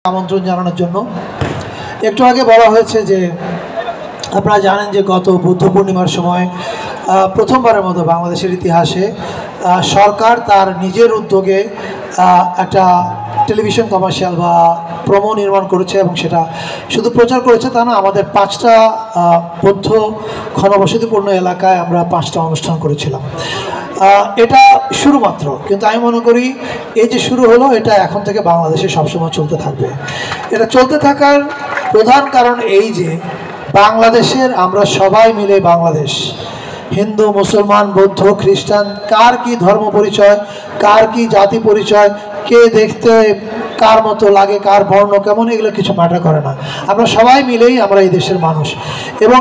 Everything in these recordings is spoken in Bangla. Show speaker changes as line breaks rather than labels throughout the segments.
আমন্ত্রণ জানানোর জন্য। একটু আগে বলা হয়েছে যে আপনারা জানেন যে গত বুদ্ধ পূর্ণিমার সময় প্রথমবারের মতো বাংলাদেশের ইতিহাসে সরকার তার নিজের উদ্যোগে একটা টেলিভিশন কমার্শিয়াল বা প্রোমো নির্মাণ করেছে এবং সেটা শুধু প্রচার করেছে তা না, আমাদের 5টা বৌদ্ধ ঘনবসতিপূর্ণ এলাকায় আমরা 5টা অনুষ্ঠান করেছিলাম। এটা শুরু মাত্র, কিন্তু আমি মনে করি এই যে শুরু হলো এটা এখন থেকে বাংলাদেশে সবসময় চলতে থাকবে। এটা চলতে থাকার প্রধান কারণ এই যে বাংলাদেশের আমরা সবাই মিলে বাংলাদেশ, হিন্দু, মুসলমান, বৌদ্ধ, খ্রিস্টান, কার কি ধর্ম পরিচয়, কার কি জাতি পরিচয়, কে দেখতে কার মতো লাগে, কার বর্ণ কেমন, এগুলো কিছু ম্যাটার করে না। আমরা সবাই মিলেই আমরা এই দেশের মানুষ। এবং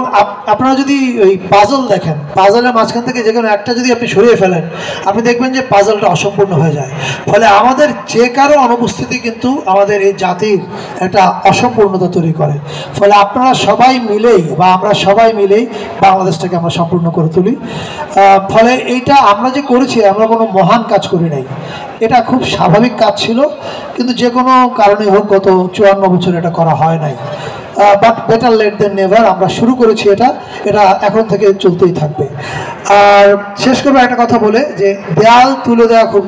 আপনারা যদি ওই পাজল দেখেন, পাজলের মাঝখান থেকে যে কোনো একটা যদি আপনি সরিয়ে ফেলেন, আপনি দেখবেন যে পাজলটা অসম্পূর্ণ হয়ে যায়। ফলে আমাদের যে কারো অনুপস্থিতি কিন্তু আমাদের এই জাতির একটা অসম্পূর্ণতা তৈরি করে। ফলে আপনারা সবাই মিলেই বা আমরা সবাই মিলেই বাংলাদেশটাকে আমরা সম্পূর্ণ করে তুলি। ফলে এইটা আমরা যে করেছি, আমরা কোনো মহান কাজ করি নাই, এটা খুব স্বাভাবিক কাজ ছিল, কিন্তু যে কোনো কারণে হোক গত 54 বছর এটা করা হয় নাই। But better late than never, আমরা শুরু করেছি এটা এখন থেকে চলতেই থাকবে। আর শেষ করবো একটা কথা বলে যে দেয়াল তুলে দেওয়া খুব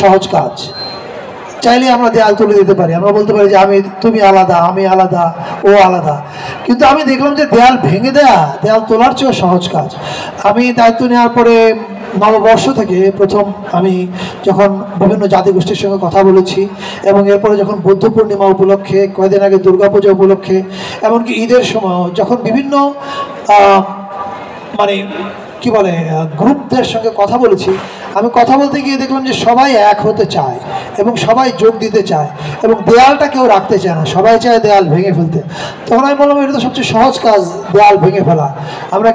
সহজ কাজ। চাইলে আমরা দেয়াল তুলে দিতে পারি, আমরা বলতে পারি যে তুমি আলাদা, আমি আলাদা, ও আলাদা। কিন্তু আমি দেখলাম যে দেয়াল ভেঙে দেয়াল তোলার চেয়েও সহজ কাজ। আমি দায়িত্ব নেওয়ার পরে নববর্ষ থেকে প্রথম আমি যখন বিভিন্ন জাতিগোষ্ঠীর সঙ্গে কথা বলেছি এবং এরপরে যখন বুদ্ধ পূর্ণিমা উপলক্ষে, কয়েকদিন আগে দুর্গাপূজা উপলক্ষে, এমনকি ঈদের সময় যখন বিভিন্ন মানে কি বলে গ্রুপদের সঙ্গে কথা বলেছি, আমি কথা বলতে গিয়ে দেখলাম যে সবাই এক হতে চায় এবং সবাই যোগ দিতে চায় এবং দেয়ালটা কেউ রাখতে চায় না, সবাই চায় দেয়াল ভেঙে ফেলতে। তখন আমি বললাম এটা তো সবচেয়ে সহজ কাজ, দেয়াল ভেঙে ফেলা। আমরা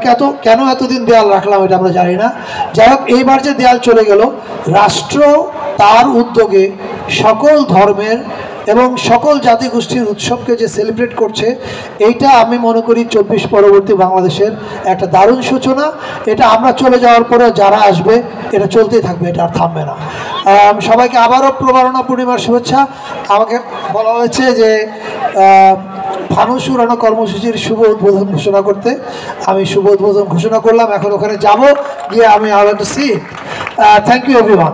কেন এতদিন দেয়াল রাখলাম এটা আমরা জানি না। যাই হোক, এইবার যে দেয়াল চলে গেল, রাষ্ট্র তার উদ্যোগে সকল ধর্মের এবং সকল জাতিগোষ্ঠীর উৎসবকে যে সেলিব্রেট করছে, এইটা আমি মনে করি 24 পরবর্তী বাংলাদেশের একটা দারুণ সূচনা। এটা আমরা চলে যাওয়ার পরে যারা আসবে এটা চলতেই থাকবে, এটা আর থামবে না। সবাইকে আবারও প্রবারণা পূর্ণিমার শুভেচ্ছা। আমাকে বলা হয়েছে যে ফানুস উড়ানো কর্মসূচির শুভ উদ্বোধন ঘোষণা করতে। আমি শুভ উদ্বোধন ঘোষণা করলাম, এখন ওখানে যাব, গিয়ে আমি I want to see. Thank you everyone.